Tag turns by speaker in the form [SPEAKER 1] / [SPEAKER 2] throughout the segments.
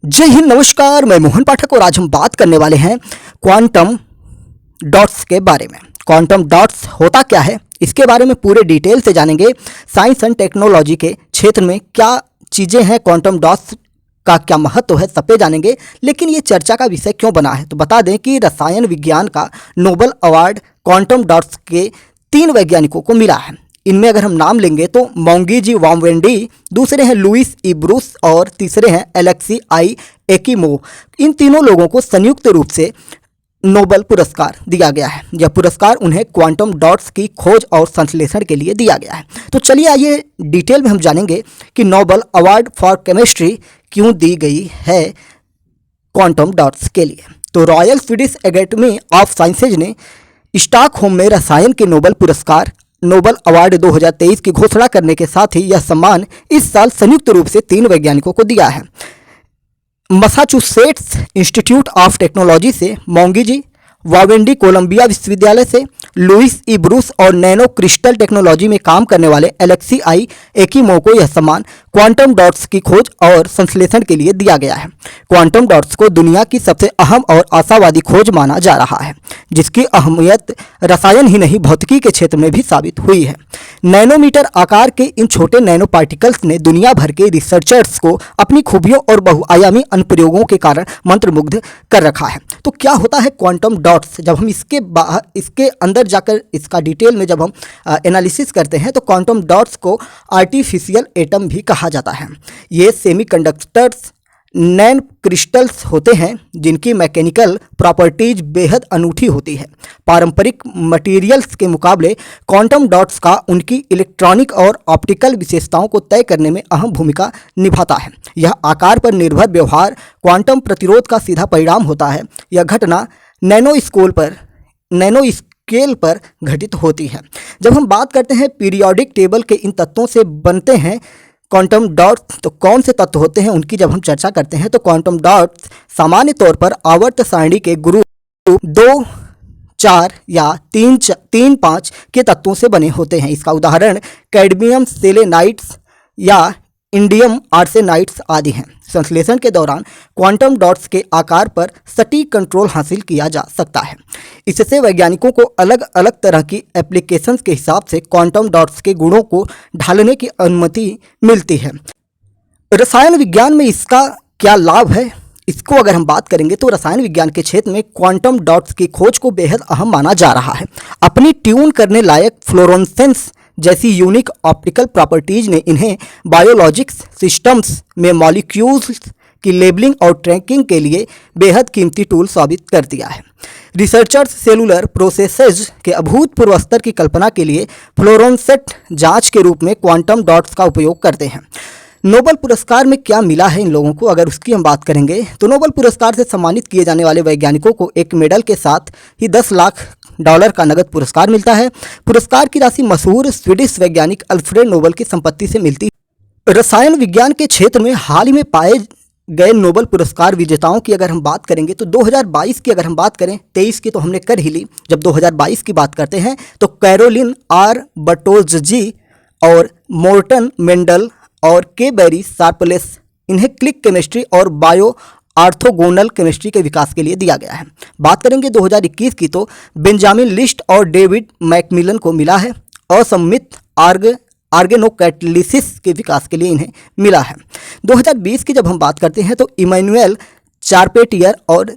[SPEAKER 1] जय हिंद, नमस्कार। मैं मोहन पाठक और आज हम बात करने वाले हैं क्वांटम डॉट्स के बारे में। क्वांटम डॉट्स होता क्या है, इसके बारे में पूरे डिटेल से जानेंगे। साइंस एंड टेक्नोलॉजी के क्षेत्र में क्या चीज़ें हैं, क्वांटम डॉट्स का क्या महत्व है, सब पे जानेंगे। लेकिन ये चर्चा का विषय क्यों बना है, तो बता दें कि रसायन विज्ञान का नोबेल अवार्ड क्वांटम डॉट्स के 3 वैज्ञानिकों को मिला है। इनमें अगर हम नाम लेंगे तो मोंगीजी वामवेंडी, दूसरे हैं लुइस ई ब्रूस और तीसरे हैं एलेक्सी आई एकिमोव। इन तीनों लोगों को संयुक्त रूप से नोबेल पुरस्कार दिया गया है। यह पुरस्कार उन्हें क्वांटम डॉट्स की खोज और संश्लेषण के लिए दिया गया है। तो चलिए आइए डिटेल में हम जानेंगे कि नोबेल अवार्ड फॉर केमिस्ट्री क्यों दी गई है क्वांटम डॉट्स के लिए। तो royal Swedish academy of sciences ने स्टॉकहोम में रसायन के नोबेल पुरस्कार नोबेल अवार्ड 2023 की घोषणा करने के साथ ही यह सम्मान इस साल संयुक्त रूप से 3 वैज्ञानिकों को दिया है। मैसाचुसेट्स इंस्टीट्यूट ऑफ टेक्नोलॉजी से मोंगीजी वावेंडी, कोलंबिया विश्वविद्यालय से लुइस ई ब्रूस और नैनो क्रिस्टल टेक्नोलॉजी में काम करने वाले एलेक्सी आई एकिमोव को यह सम्मान क्वांटम डॉट्स की खोज और संश्लेषण के लिए दिया गया है। क्वांटम डॉट्स को दुनिया की सबसे अहम और आशावादी खोज माना जा रहा है, जिसकी अहमियत रसायन ही नहीं भौतिकी के क्षेत्र में भी साबित हुई है। नैनोमीटर आकार के इन छोटे नैनो पार्टिकल्स ने दुनिया भर के रिसर्चर्स को अपनी खूबियों और बहुआयामी अनुप्रयोगों के कारण मंत्रमुग्ध कर रखा है। तो क्या होता है क्वांटम डॉट्स, जब हम इसके अंदर जाकर इसका डिटेल में जब हम एनालिसिस करते हैं तो क्वांटम डॉट्स को आर्टिफिशियल एटम भी कहा जाता है। ये सेमीकंडक्टर्स नैन क्रिस्टल्स होते हैं जिनकी मैकेनिकल प्रॉपर्टीज बेहद अनूठी होती है। पारंपरिक मटेरियल्स के मुकाबले क्वांटम डॉट्स का उनकी इलेक्ट्रॉनिक और ऑप्टिकल विशेषताओं को तय करने में अहम भूमिका निभाता है। यह आकार पर निर्भर व्यवहार क्वांटम प्रतिरोध का सीधा परिणाम होता है। यह घटना नैनो स्केल पर घटित होती है। जब हम बात करते हैं पीरियोडिक टेबल के इन तत्वों से बनते हैं क्वांटम डॉट्स, तो कौन से तत्व होते हैं उनकी जब हम चर्चा करते हैं तो क्वांटम डॉट्स सामान्य तौर पर आवर्त सारणी के ग्रुप 2, 4 या 3, 5 के तत्वों से बने होते हैं। इसका उदाहरण कैडमियम सेलेनाइड्स या इंडियम आर्सेनाइड्स आदि हैं। संश्लेषण के दौरान क्वांटम डॉट्स के आकार पर सटीक कंट्रोल हासिल किया जा सकता है। इससे वैज्ञानिकों को अलग अलग तरह की एप्लीकेशंस के हिसाब से क्वांटम डॉट्स के गुणों को ढालने की अनुमति मिलती है। रसायन विज्ञान में इसका क्या लाभ है, इसको अगर हम बात करेंगे तो रसायन विज्ञान के क्षेत्र में क्वांटम डॉट्स की खोज को बेहद अहम माना जा रहा है। अपनी ट्यून करने लायक फ्लोरोसेंस जैसी यूनिक ऑप्टिकल प्रॉपर्टीज ने इन्हें बायोलॉजिक्स सिस्टम्स में मॉलिक्यूल्स की लेबलिंग और ट्रैकिंग के लिए बेहद कीमती टूल साबित कर दिया है। रिसर्चर्स सेलुलर प्रोसेसेस के अभूतपूर्व स्तर की कल्पना के लिए फ्लोरोसेंट जांच के रूप में क्वांटम डॉट्स का उपयोग करते हैं। नोबेल पुरस्कार में क्या मिला है इन लोगों को, अगर उसकी हम बात करेंगे तो नोबेल पुरस्कार से सम्मानित किए जाने वाले वैज्ञानिकों को एक मेडल के साथ ही $10 लाख का नगद पुरस्कार मिलता है। पुरस्कार की राशि मशहूर स्वीडिश वैज्ञानिक अल्फ्रेड नोबेल की संपत्ति से मिलती है। रसायन विज्ञान के क्षेत्र में हाल ही में पाए गए नोबेल पुरस्कार विजेताओं की अगर हम बात करेंगे तो 2022 की अगर हम बात करें, 23 की तो हमने कर ही ली, जब 2022 की बात करते हैं तो कैरोलिन आर बटोल्जी और मोर्टन मेंडल और के बेरी शार्पलेस, इन्हें क्लिक केमिस्ट्री और बायो ऑर्थोगोनल केमिस्ट्री के विकास के लिए दिया गया है। बात करेंगे 2021 की तो बेंजामिन लिस्ट और डेविड मैकमिलन को मिला है। असममित आर्गेनोकैटलिसिस के विकास के लिए इन्हें मिला है। 2020 की जब हम बात करते हैं तो इमैनुअल चार्पेटियर और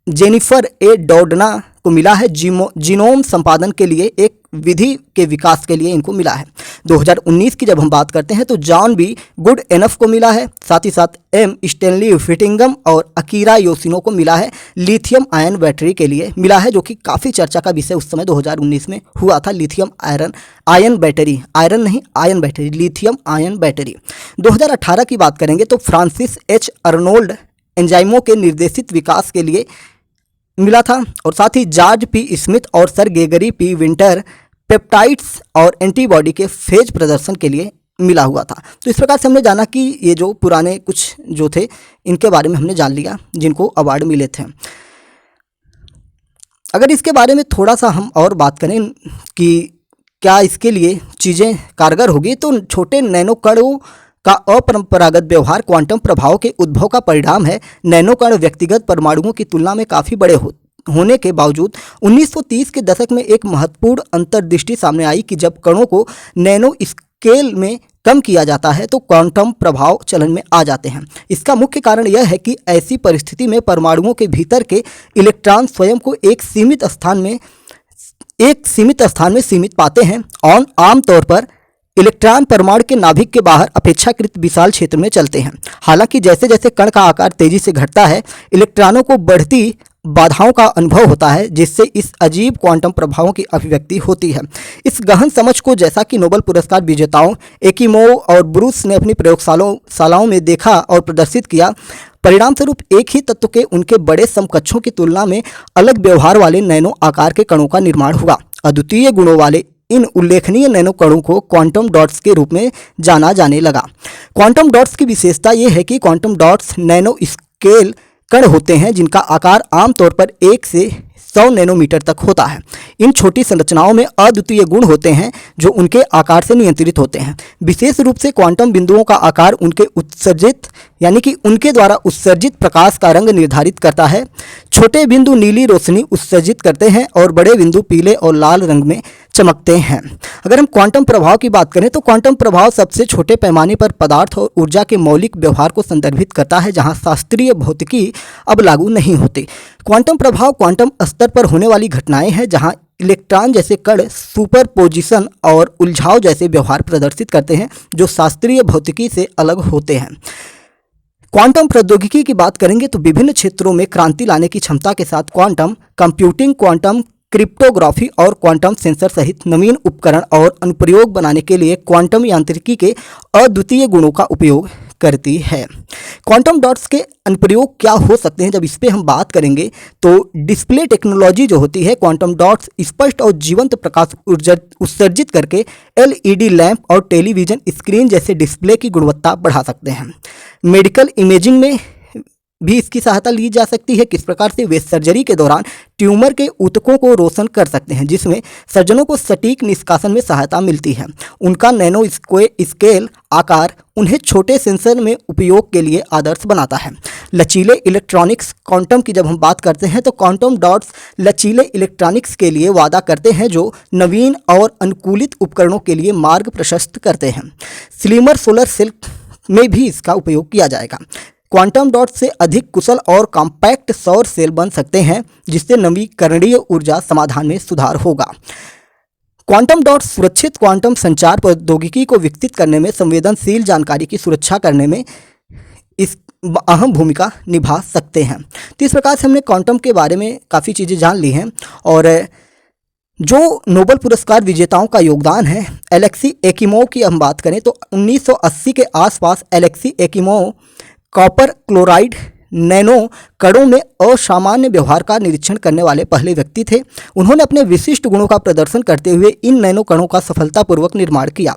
[SPEAKER 1] जेनिफर ए डोडना को मिला है। जीनोम संपादन के लिए एक विधि के विकास के लिए इनको मिला है। 2019 की जब हम बात करते हैं तो जॉन बी गुड एनफ को मिला है। साथ ही साथ एम स्टेनली फिटिंगम और अकीरा योसिनो को मिला है लिथियम आयन बैटरी के लिए मिला है, जो कि काफ़ी चर्चा का विषय उस समय 2019 में हुआ था। लिथियम आयन बैटरी, आयरन नहीं ion battery, lithium ion battery. 2018 की बात करेंगे तो फ्रांसिस एच अर्नोल्ड एंजाइमों के निर्देशित विकास के लिए मिला था। और साथ ही जॉर्ज पी स्मिथ और सर गेगरी पी विंटर पेप्टाइड्स और एंटीबॉडी के फेज प्रदर्शन के लिए मिला हुआ था। तो इस प्रकार से हमने जाना कि ये जो पुराने कुछ जो थे इनके बारे में हमने जान लिया जिनको अवार्ड मिले थे। अगर इसके बारे में थोड़ा सा हम और बात करें कि क्या इसके लिए चीज़ें कारगर होगी, तो छोटे नैनो कणों का अपरंपरागत व्यवहार क्वांटम प्रभाव के उद्भव का परिणाम है। नैनो कण व्यक्तिगत परमाणुओं की तुलना में काफ़ी बड़े होने के बावजूद 1930 के दशक में एक महत्वपूर्ण अंतर्दृष्टि सामने आई कि जब कणों को नैनो स्केल में कम किया जाता है तो क्वांटम प्रभाव चलन में आ जाते हैं। इसका मुख्य कारण यह है कि ऐसी परिस्थिति में परमाणुओं के भीतर के इलेक्ट्रॉन स्वयं को एक सीमित स्थान में सीमित पाते हैं और आमतौर पर इलेक्ट्रॉन परमाणु के नाभिक के बाहर अपेक्षाकृत विशाल क्षेत्र में चलते हैं। हालांकि जैसे जैसे कण का आकार तेजी से घटता है, इलेक्ट्रॉनों को बढ़ती बाधाओं का अनुभव होता है, जिससे इस अजीब क्वांटम प्रभावों की अभिव्यक्ति होती है। इस गहन समझ को जैसा कि नोबेल पुरस्कार विजेताओं एकिमोव और ब्रूस ने अपनी प्रयोगशालाओं में देखा और प्रदर्शित किया, परिणाम स्वरूप एक ही तत्व के उनके बड़े समकक्षों की तुलना में अलग व्यवहार वाले नैनो आकार के कणों का निर्माण हुआ। अद्वितीय गुणों वाले इन उल्लेखनीय नैनो कणों को क्वांटम डॉट्स के रूप में जाना जाने लगा। क्वांटम डॉट्स की विशेषता ये है कि क्वांटम डॉट्स नैनो स्केल कण होते हैं जिनका आकार आमतौर पर 1 से 100 नैनोमीटर तक होता है। इन छोटी संरचनाओं में अद्वितीय गुण होते हैं जो उनके आकार से नियंत्रित होते हैं। विशेष रूप से क्वांटम बिंदुओं का आकार उनके उनके द्वारा उत्सर्जित प्रकाश का रंग निर्धारित करता है। छोटे बिंदु नीली रोशनी उत्सर्जित करते हैं और बड़े बिंदु पीले और लाल रंग में चमकते हैं। अगर हम क्वांटम प्रभाव की बात करें तो क्वांटम प्रभाव सबसे छोटे पैमाने पर पदार्थ और ऊर्जा के मौलिक व्यवहार को संदर्भित करता है, जहां शास्त्रीय भौतिकी अब लागू नहीं होती। क्वांटम प्रभाव क्वांटम स्तर पर होने वाली घटनाएं हैं जहां इलेक्ट्रॉन जैसे कण सुपरपोजिशन और उलझाव जैसे व्यवहार प्रदर्शित करते हैं जो शास्त्रीय भौतिकी से अलग होते हैं। क्वांटम प्रौद्योगिकी की बात करेंगे तो विभिन्न क्षेत्रों में क्रांति लाने की क्षमता के साथ क्वांटम कंप्यूटिंग, क्वांटम क्रिप्टोग्राफी और क्वांटम सेंसर सहित नवीन उपकरण और अनुप्रयोग बनाने के लिए क्वांटम यांत्रिकी के अद्वितीय गुणों का उपयोग करती है। क्वांटम डॉट्स के अनुप्रयोग क्या हो सकते हैं, जब इस पे हम बात करेंगे तो डिस्प्ले टेक्नोलॉजी जो होती है, क्वांटम डॉट्स स्पष्ट और जीवंत प्रकाश उत्सर्जित करके एलईडी लैंप और टेलीविजन स्क्रीन जैसे डिस्प्ले की गुणवत्ता बढ़ा सकते हैं। मेडिकल इमेजिंग में भी इसकी सहायता ली जा सकती है। किस प्रकार से वे सर्जरी के दौरान ट्यूमर के ऊतकों को रोशन कर सकते हैं, जिसमें सर्जनों को सटीक निष्कासन में सहायता मिलती है। उनका नैनो स्केल आकार उन्हें छोटे सेंसर में उपयोग के लिए आदर्श बनाता है। लचीले इलेक्ट्रॉनिक्स क्वांटम की जब हम बात करते हैं तो क्वांटम डॉट्स लचीले इलेक्ट्रॉनिक्स के लिए वादा करते हैं जो नवीन और अनुकूलित उपकरणों के लिए मार्ग प्रशस्त करते हैं। स्लिमर सोलर सेल में भी इसका उपयोग किया जाएगा। क्वांटम डॉट से अधिक कुशल और कॉम्पैक्ट सौर सेल बन सकते हैं, जिससे नवीकरणीय ऊर्जा समाधान में सुधार होगा। क्वांटम डॉट सुरक्षित क्वांटम संचार प्रौद्योगिकी को विकसित करने में, संवेदनशील जानकारी की सुरक्षा करने में इस अहम भूमिका निभा सकते हैं। तो इस प्रकार से हमने क्वांटम के बारे में काफ़ी चीज़ें जान ली हैं। और जो नोबेल पुरस्कार विजेताओं का योगदान है, एलेक्सी एकिमोव की हम बात करें तो 1980 के आसपास Alexei Ekimov copper chloride nano कणों में असामान्य व्यवहार का निरीक्षण करने वाले पहले व्यक्ति थे। उन्होंने अपने विशिष्ट गुणों का प्रदर्शन करते हुए इन नैनो कणों का सफलतापूर्वक निर्माण किया।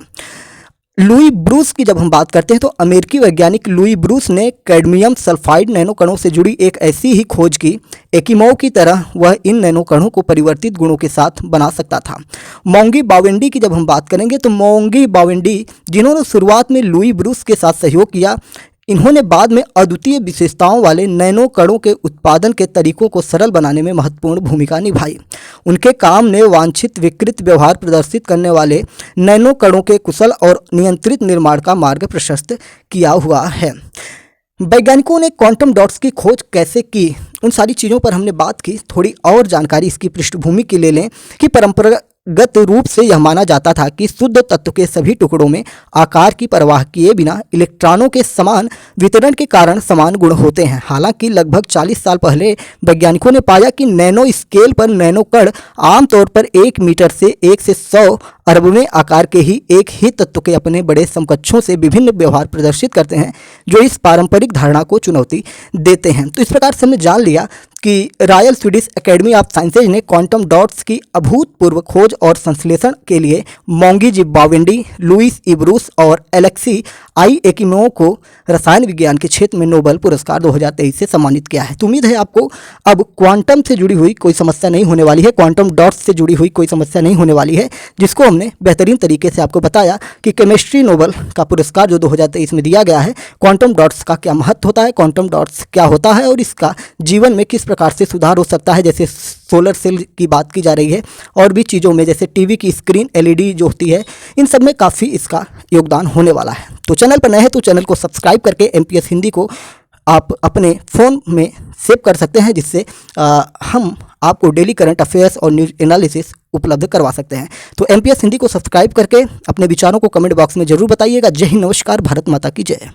[SPEAKER 1] लुई ब्रूस की जब हम बात करते हैं तो अमेरिकी वैज्ञानिक लुई ब्रूस ने कैडमियम सल्फाइड नैनो कणों से जुड़ी एक ऐसी ही खोज की। एकिमोव की तरह वह इन नैनो कणों को परिवर्तित गुणों के साथ बना सकता था। मोंगी बावेंडी की जब हम बात करेंगे तो मोंगी बावेंडी, जिन्होंने शुरुआत में लुई ब्रूस के साथ सहयोग किया, इन्होंने बाद में अद्वितीय विशेषताओं वाले नैनो कणों के उत्पादन के तरीकों को सरल बनाने में महत्वपूर्ण भूमिका निभाई। उनके काम ने वांछित विकृत व्यवहार प्रदर्शित करने वाले नैनो कणों के कुशल और नियंत्रित निर्माण का मार्ग प्रशस्त किया हुआ है। वैज्ञानिकों ने क्वांटम डॉट्स की खोज कैसे की, उन सारी चीज़ों पर हमने बात की। थोड़ी और जानकारी इसकी पृष्ठभूमि की ले लें कि परंपरागत रूप से यह माना जाता था कि शुद्ध तत्व के सभी टुकड़ों में आकार की परवाह किए बिना इलेक्ट्रॉनों के समान वितरण के कारण समान गुण होते हैं। हालांकि लगभग 40 साल पहले वैज्ञानिकों ने पाया कि नैनो स्केल पर नैनो कण आमतौर पर 1 मीटर से 1 से 100 अरबवें आकार के ही एक ही तत्व के अपने बड़े समकक्षों से विभिन्न व्यवहार प्रदर्शित करते हैं, जो इस पारंपरिक धारणा को चुनौती देते हैं। तो इस प्रकार से हमने जान लिया कि royal Swedish academy of sciences ने क्वांटम डॉट्स की अभूतपूर्व खोज और संश्लेषण के लिए मोंगी जिम्बावेंडी, लुइस ई ब्रूस और एलेक्सी आई एकिमोव को रसायन विज्ञान के क्षेत्र में नोबेल पुरस्कार 2023 से सम्मानित किया है। तो उम्मीद है आपको अब क्वांटम से जुड़ी हुई कोई समस्या नहीं होने वाली है, क्वांटम डॉट्स से जुड़ी हुई कोई समस्या नहीं होने वाली है, जिसको हमने बेहतरीन तरीके से आपको बताया कि केमिस्ट्री नोबेल का पुरस्कार जो 2023 में दिया गया है, क्वांटम डॉट्स का क्या महत्व होता है, क्वांटम डॉट्स क्या होता है और इसका जीवन में किस प्रकार से सुधार हो सकता है। जैसे सोलर सेल की बात की जा रही है और भी चीज़ों में, जैसे टीवी की स्क्रीन एलईडी जो होती है, इन सब में काफ़ी इसका योगदान होने वाला है। तो चैनल पर नए हैं तो चैनल को सब्सक्राइब करके एमपीएस हिंदी को आप अपने फ़ोन में सेव कर सकते हैं, जिससे हम आपको डेली करंट अफेयर्स और न्यूज़ एनालिसिस उपलब्ध करवा सकते हैं। तो एमपीएस हिंदी को सब्सक्राइब करके अपने विचारों को कमेंट बॉक्स में ज़रूर बताइएगा। जय हिंद, नमस्कार, भारत माता की जय।